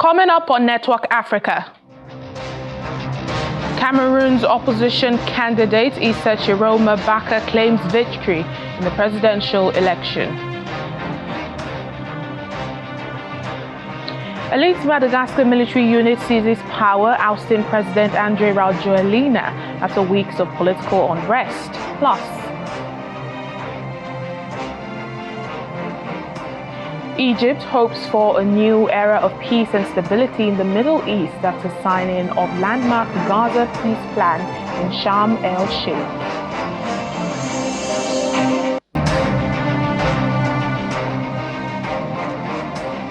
Coming up on Network Africa, Cameroon's opposition candidate Issa Tchiroma claims victory in the presidential election. Elite Madagascar military unit seizes power, ousting President Rajoelina after weeks of political unrest. Plus, Egypt hopes for a new era of peace and stability in the Middle East after signing of landmark Gaza peace plan in Sharm el-Sheikh.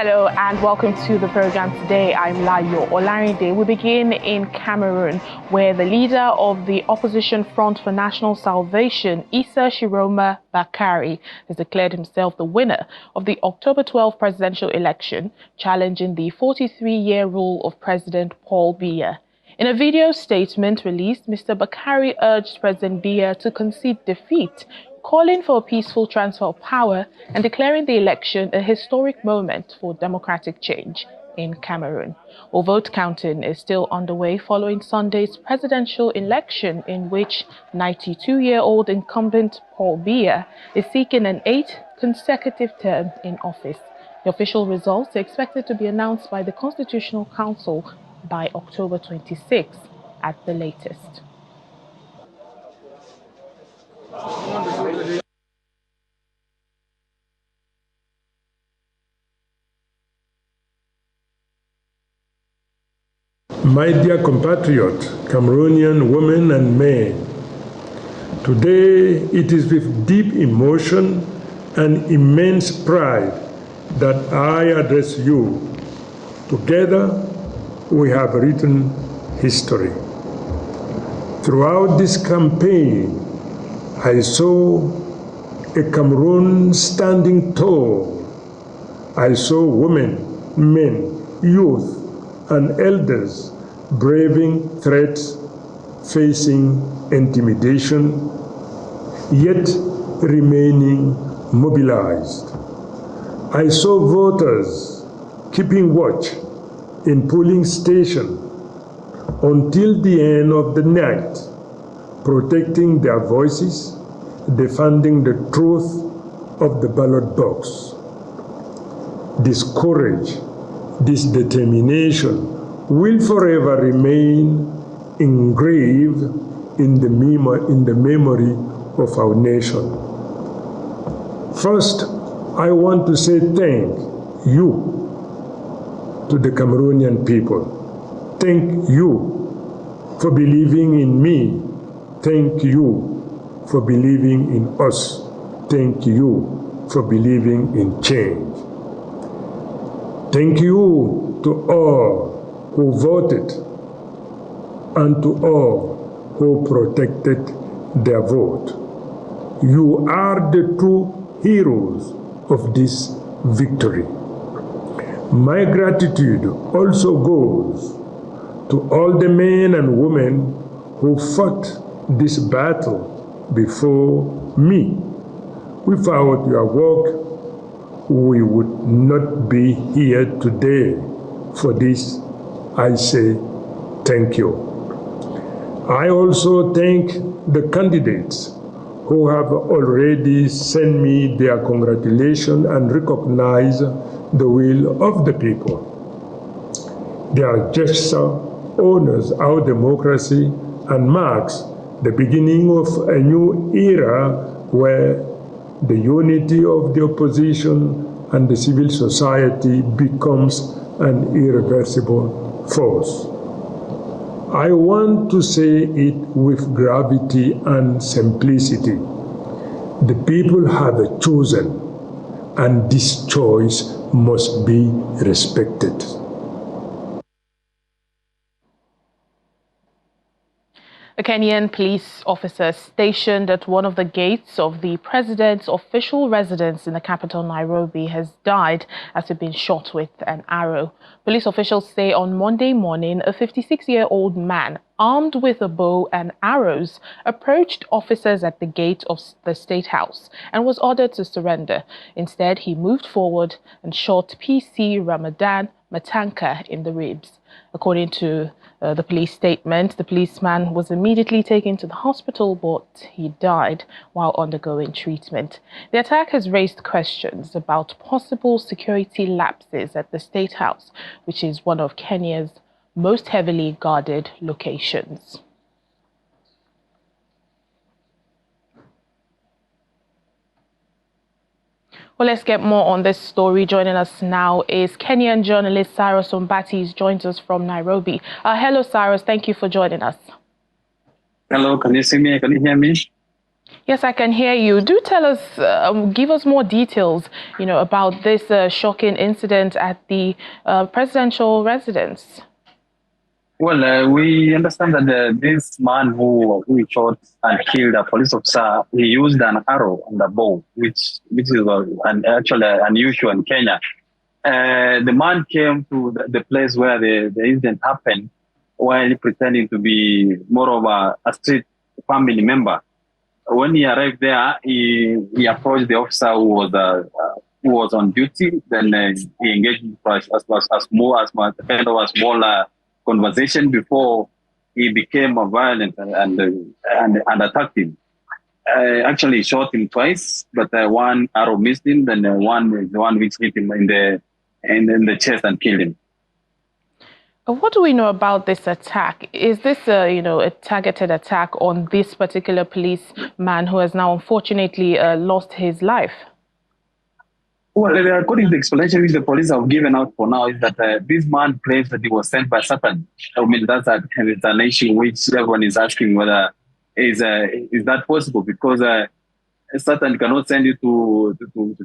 Hello and welcome to the program today. I'm Layo Olarinde. We begin in Cameroon, where the leader of the opposition Front for National Salvation, Issa Tchiroma, has declared himself the winner of the October 12 presidential election, challenging the 43-year rule of President Paul Biya. In a video statement released, Mr. Bakari urged President Biya to concede defeat, calling for a peaceful transfer of power and declaring the election a historic moment for democratic change in Cameroon. Well, vote counting is still underway following Sunday's presidential election, in which 92-year-old incumbent Paul Biya is seeking an 8th consecutive term in office. The official results are expected to be announced by the Constitutional Council by October 26 at the latest. My dear compatriot, Cameroonian women and men, today it is with deep emotion and immense pride that I address you. Together, we have written history. Throughout this campaign, I saw a Cameroon standing tall. I saw women, men, youth, and elders braving threats, facing intimidation, yet remaining mobilized. I saw voters keeping watch in polling stations until the end of the night, protecting their voices, defending the truth of the ballot box. This courage, this determination will forever remain engraved in the memory of our nation. First, I want to say thank you to the Cameroonian people. Thank you for believing in me. Thank you for believing in us. Thank you for believing in change. Thank you to all who voted and to all who protected their vote. You are the true heroes of this victory. My gratitude also goes to all the men and women who fought this battle before me. Without your work, we would not be here today. For this, I say thank you. I also thank the candidates who have already sent me their congratulations and recognize the will of the people. Their gesture honors our democracy and marks the beginning of a new era where the unity of the opposition and the civil society becomes an irreversible force. I want to say it with gravity and simplicity. The people have chosen, and this choice must be respected. A Kenyan police officer stationed at one of the gates of the president's official residence in the capital, Nairobi, has died after being shot with an arrow. Police officials say on Monday morning, a 56-year-old man armed with a bow and arrows approached officers at the gate of the State House and was ordered to surrender. Instead, he moved forward and shot PC Ramadan Matanka in the ribs. According to the police statement, the policeman was immediately taken to the hospital, but he died while undergoing treatment. The attack has raised questions about possible security lapses at the State House, which is one of Kenya's most heavily guarded locations. Well, let's get more on this story. Joining us now is Kenyan journalist Cyrus Ombati. He joins us from Nairobi. Hello, Cyrus. Thank you for joining us. Hello, can you see me? Can you hear me? Yes, I can hear you. Do tell us, give us more details, about this shocking incident at the presidential residence. Well, we understand that this man who shot and killed a police officer, he used an arrow and a bow, which is actually unusual in Kenya. The man came to the place where the incident happened while pretending to be more of a street family member. When he arrived there, he approached the officer who was on duty. Then he engaged as kind of a smaller conversation before he became violent and attacked him. Actually, shot him twice, but one arrow missed him. Then the one which hit him in the chest and killed him. What do we know about this attack? Is this a targeted attack on this particular policeman who has now unfortunately lost his life? Well, according to the explanation which the police have given out for now, is that this man claims that he was sent by Satan. I mean, that's an issue which everyone is asking whether is that possible, because Satan cannot send you to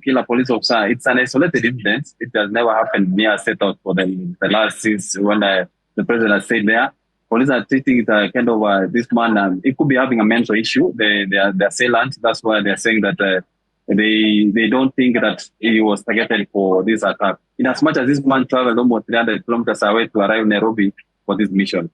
kill a police officer. It's an isolated incident. It has never happened near set out for the last since when the president has stayed there. Police are treating it kind of this man. It could be having a mental issue. They're assailant. That's why they're saying that they don't think that he was targeted for this attack. In as much as this man traveled almost 300 kilometers away to arrive in Nairobi for this mission.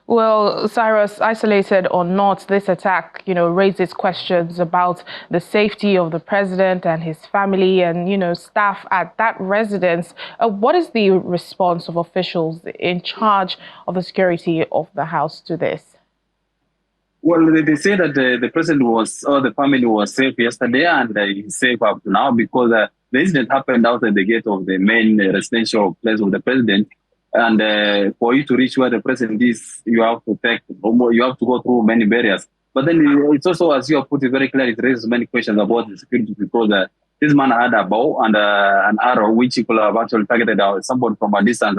Well, Cyrus, isolated or not, this attack, raises questions about the safety of the president and his family and, staff at that residence. What is the response of officials in charge of the security of the house to this? Well, they say that the president the family was safe yesterday, and he's safe up to now, because the incident happened outside the gate of the main residential place of the president. And for you to reach where the president is, you have to go through many barriers. But then it's also, as you have put it very clearly, it raises many questions about the security, because this man had a bow and an arrow, which he could have actually targeted someone from a distance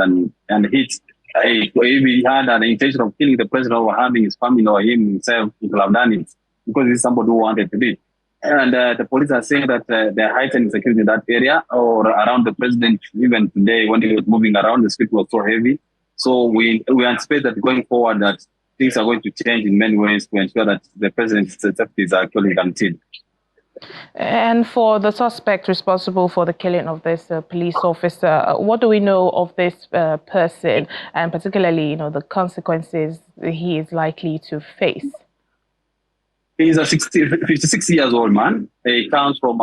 and hit. If he had an intention of killing the president or harming his family or him himself, he could have done it, because he's somebody who wanted to do it. And the police are saying that they're heightening security in that area or around the president. Even today, when he was moving around, the street was so heavy. So we anticipate that going forward, that things are going to change in many ways to ensure that the president's safety is actually guaranteed. And for the suspect responsible for the killing of this police officer, what do we know of this person, and particularly, the consequences he is likely to face? He's a 56 years old man. He comes from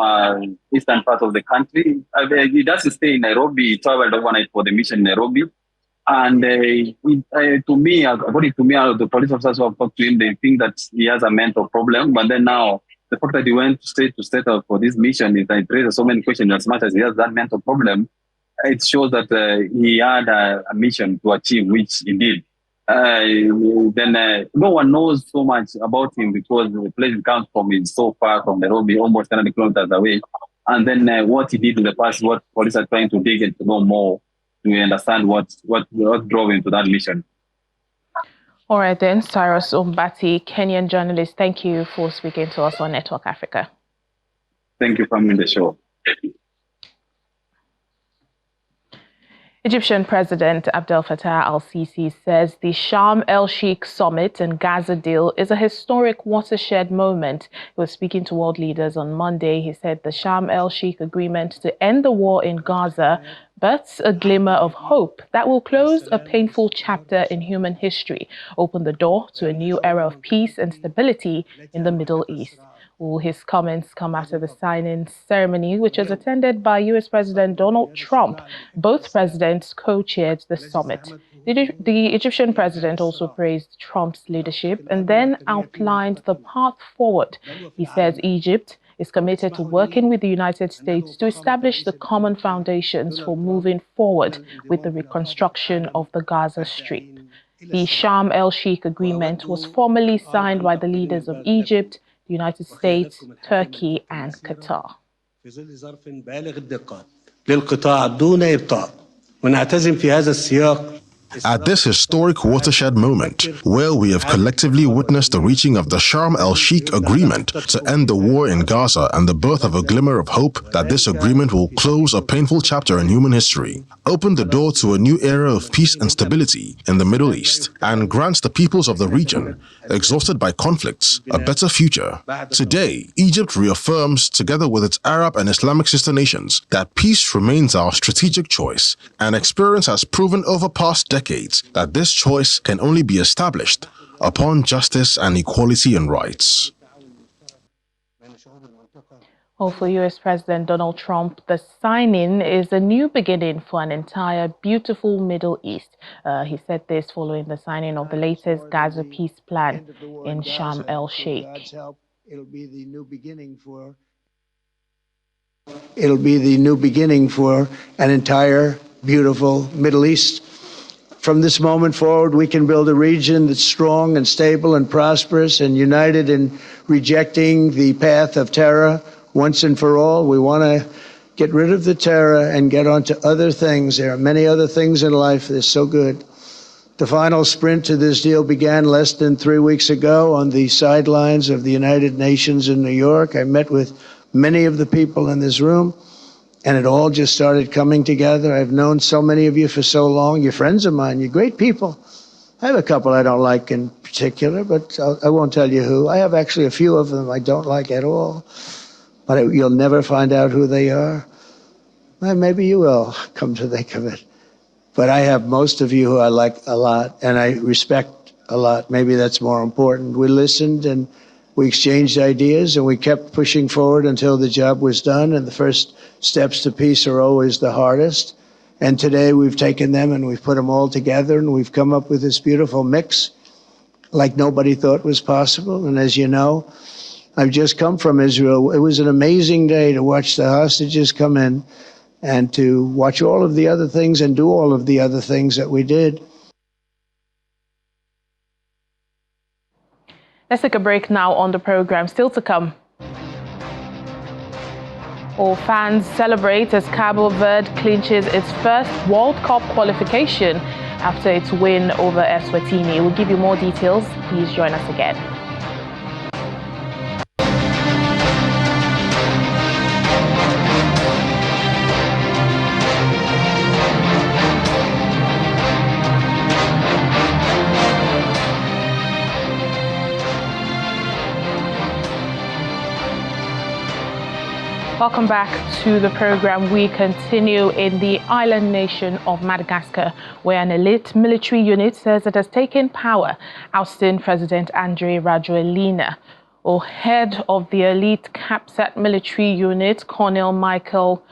eastern part of the country. He does stay in Nairobi. He traveled overnight for the mission in Nairobi. And to me, according to me, the police officers who have talked to him, they think that he has a mental problem. But then now, the fact that he went state to state for this mission, it raises so many questions. As much as he has that mental problem, it shows that he had a mission to achieve, which he did. Then no one knows so much about him, because the place he comes from is so far from Nairobi, almost 100 kilometers away. And then what he did in the past, what police are trying to dig and to know more to understand what drove him to that mission. All right then, Cyrus Ombati, Kenyan journalist, thank you for speaking to us on Network Africa. Thank you for coming on the show. Egyptian President Abdel Fattah al-Sisi says the Sharm el-Sheikh summit and Gaza deal is a historic watershed moment. He was speaking to world leaders on Monday. He said the Sharm el-Sheikh agreement to end the war in Gaza but a glimmer of hope that will close a painful chapter in human history, open the door to a new era of peace and stability in the Middle East. Well, his comments come after the signing ceremony, which was attended by US President Donald Trump. Both presidents co-chaired the summit. The Egyptian president also praised Trump's leadership and then outlined the path forward. He says Egypt is committed to working with the United States to establish the common foundations for moving forward with the reconstruction of the Gaza Strip. The Sharm el-Sheikh agreement was formally signed by the leaders of Egypt, the United States, Turkey, and Qatar. At this historic watershed moment, where we have collectively witnessed the reaching of the Sharm el-Sheikh agreement to end the war in Gaza and the birth of a glimmer of hope that this agreement will close a painful chapter in human history, open the door to a new era of peace and stability in the Middle East, and grants the peoples of the region, exhausted by conflicts, a better future. Today, Egypt reaffirms, together with its Arab and Islamic sister nations, that peace remains our strategic choice, and experience has proven over past decades that this choice can only be established upon justice and equality and rights. Well, for US President Donald Trump, the signing is a new beginning for an entire beautiful Middle East. He said this following the signing of the latest Gaza peace plan in Sharm el-Sheikh. It'll be the new beginning for an entire beautiful Middle East. From this moment forward, we can build a region that's strong and stable and prosperous and united in rejecting the path of terror once and for all. We want to get rid of the terror and get on to other things. There are many other things in life that are so good. The final sprint to this deal began less than 3 weeks ago on the sidelines of the United Nations in New York. I met with many of the people in this room, and it all just started coming together. I've known so many of you for so long. You're friends of mine. You're great people. I have a couple I don't like in particular, but I won't tell you who. I have actually a few of them I don't like at all, but you'll never find out who they are. Well, maybe you will, come to think of it. But I have most of you who I like a lot, and I respect a lot. Maybe that's more important. We listened, and we exchanged ideas, and we kept pushing forward until the job was done, and the first steps to peace are always the hardest. And today we've taken them and we've put them all together, and we've come up with this beautiful mix like nobody thought was possible. And as you know, I've just come from Israel. It was an amazing day to watch the hostages come in and to watch all of the other things and do all of the other things that we did. Let's take a break now on the program. Still to come. All fans celebrate as Cabo Verde clinches its first World Cup qualification after its win over Eswatini. We'll give you more details. Please join us again. Welcome back to the program. We continue in the island nation of Madagascar, where an elite military unit says it has taken power, ousting President Rajoelina. Or head of the elite CAPSAT military unit, Colonel Michael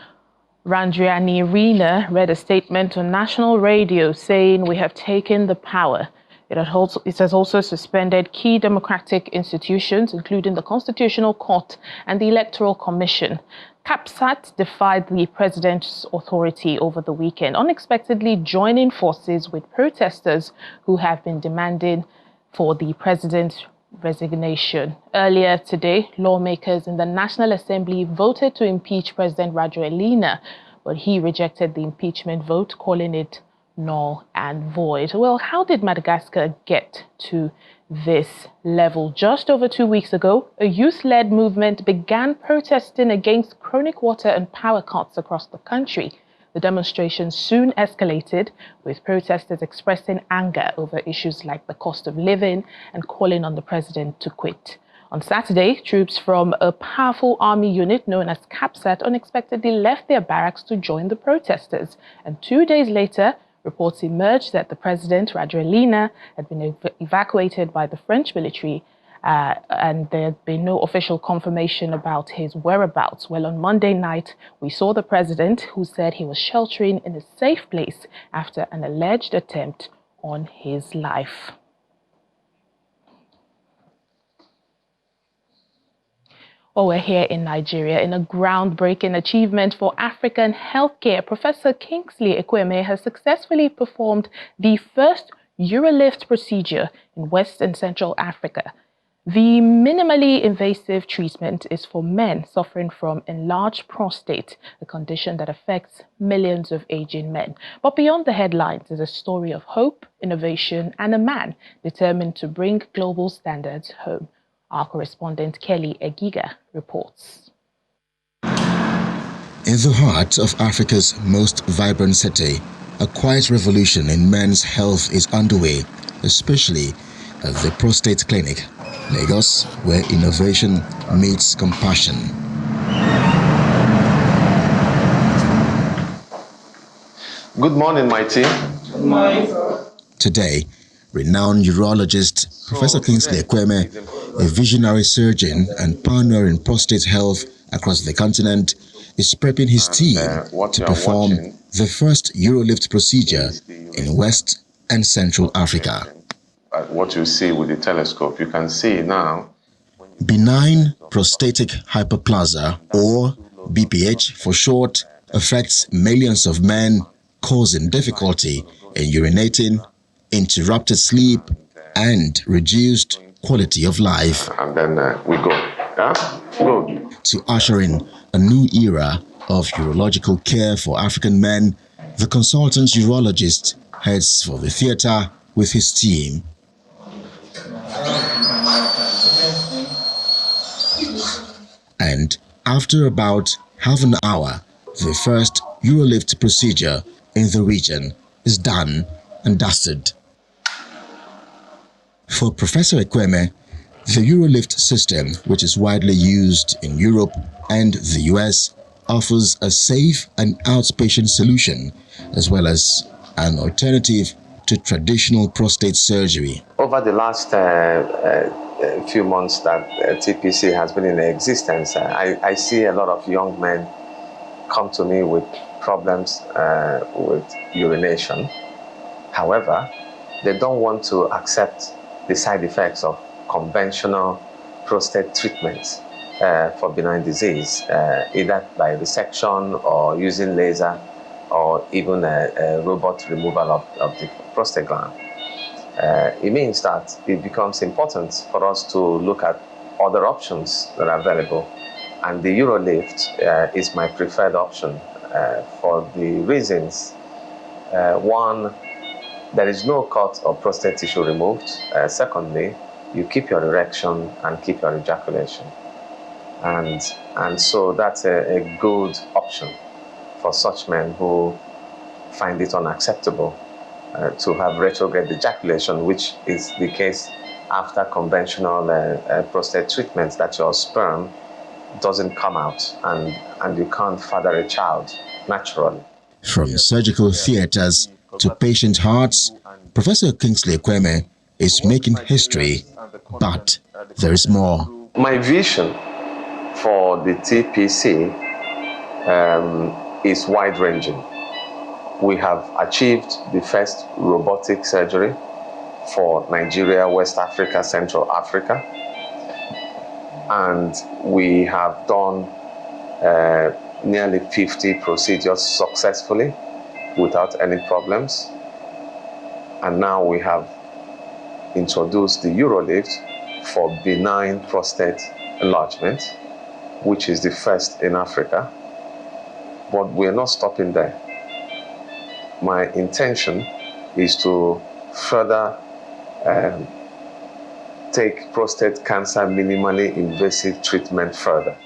Rajoelina, read a statement on national radio saying, "We have taken the power." It has also suspended key democratic institutions, including the Constitutional Court and the Electoral Commission. CAPSAT defied the president's authority over the weekend, unexpectedly joining forces with protesters who have been demanding for the president's resignation. Earlier today, lawmakers in the National Assembly voted to impeach President Rajoelina, but he rejected the impeachment vote, calling it null and void. Well, how did Madagascar get to this level? Just over 2 weeks ago, a youth-led movement began protesting against chronic water and power cuts across the country. The demonstrations soon escalated, with protesters expressing anger over issues like the cost of living and calling on the president to quit. On Saturday, troops from a powerful army unit known as CAPSAT unexpectedly left their barracks to join the protesters, and 2 days later, reports emerged that the president, Rajoelina, had been evacuated by the French military and there had been no official confirmation about his whereabouts. Well, on Monday night, we saw the president, who said he was sheltering in a safe place after an alleged attempt on his life. Well, we're here in Nigeria. In a groundbreaking achievement for African healthcare, Professor Kingsley Ekweme has successfully performed the first urolift procedure in West and Central Africa. The minimally invasive treatment is for men suffering from enlarged prostate, a condition that affects millions of aging men. But beyond the headlines is a story of hope, innovation, and a man determined to bring global standards home. Our correspondent Kelly Egiga reports. In the heart of Africa's most vibrant city, a quiet revolution in men's health is underway, especially at the Prostate Clinic, Lagos, where innovation meets compassion. Good morning, my team. Good morning, sir. Today, renowned urologist Professor Kingsley Ekweme, a visionary surgeon and pioneer in prostate health across the continent, is prepping his team to perform the first urolift procedure in West and Central Africa. What you see with the telescope, you can see now. Benign prostatic hyperplasia, or BPH for short, affects millions of men, causing difficulty in urinating, interrupted sleep, and reduced quality of life. And then we go. Yeah? Go. To usher in a new era of urological care for African men, the consultant urologist heads for the theater with his team. And after about half an hour, the first urolift procedure in the region is done and dusted. For Professor Ekweme, the urolift system, which is widely used in Europe and the US, offers a safe and outpatient solution, as well as an alternative to traditional prostate surgery. Over the last few months that TPC has been in existence, I see a lot of young men come to me with problems with urination. However, they don't want to accept the side effects of conventional prostate treatments for benign disease, either by resection or using laser or even a robot removal of the prostate gland. It means that it becomes important for us to look at other options that are available. And the urolift is my preferred option for the reasons. One, there is no cut of prostate tissue removed. Secondly, you keep your erection and keep your ejaculation. And so that's a good option for such men who find it unacceptable to have retrograde ejaculation, which is the case after conventional prostate treatments, that your sperm doesn't come out and you can't father a child naturally. From surgical theaters to patient hearts, Professor Kingsley Ekweme is making history, but there is more. My vision for the TPC is wide-ranging. We have achieved the first robotic surgery for Nigeria, West Africa, Central Africa. And we have done nearly 50 procedures successfully without any problems. And now we have introduced the urolift for benign prostate enlargement, which is the first in Africa. But we're not stopping there. My intention is to further take prostate cancer minimally invasive treatment further.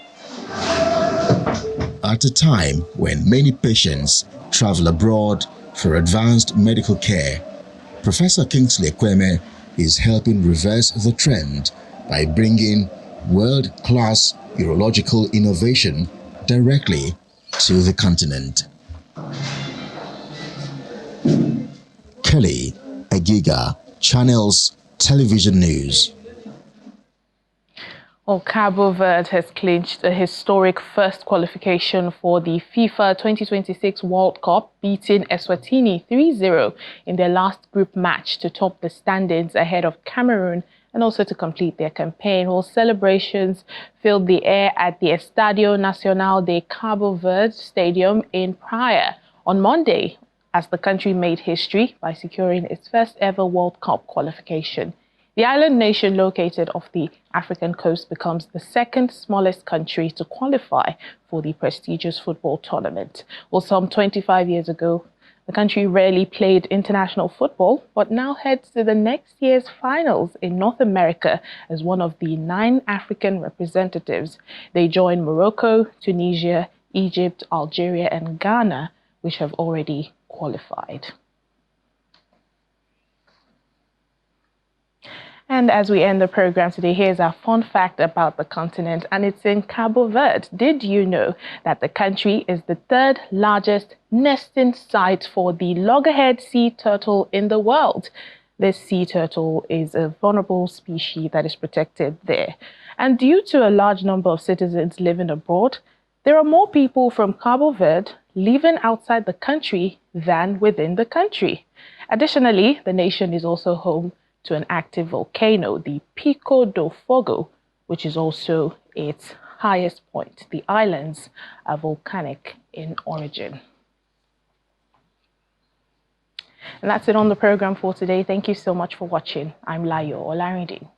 At a time when many patients travel abroad for advanced medical care, Professor Kingsley Ekweme is helping reverse the trend by bringing world-class urological innovation directly to the continent. Kelly Egiga, Channels Television News. Well, Cabo Verde has clinched a historic first qualification for the FIFA 2026 World Cup, beating Eswatini 3-0 in their last group match to top the standings ahead of Cameroon and also to complete their campaign. Well, celebrations filled the air at the Estadio Nacional de Cabo Verde Stadium in Praia on Monday as the country made history by securing its first ever World Cup qualification. The island nation located off the African coast becomes the second smallest country to qualify for the prestigious football tournament. Well, some 25 years ago, the country rarely played international football, but now heads to the next year's finals in North America as one of the 9 African representatives. They join Morocco, Tunisia, Egypt, Algeria, and Ghana, which have already qualified. And as we end the program today, here's our fun fact about the continent, and it's in Cabo Verde. Did you know that the country is the 3rd largest nesting site for the loggerhead sea turtle in the world? This sea turtle is a vulnerable species that is protected there. And due to a large number of citizens living abroad, there are more people from Cabo Verde living outside the country than within the country. Additionally, the nation is also home to an active volcano, the Pico do Fogo, which is also its highest point. The islands are volcanic in origin. And that's it on the program for today. Thank you so much for watching. I'm Layo Olarinde.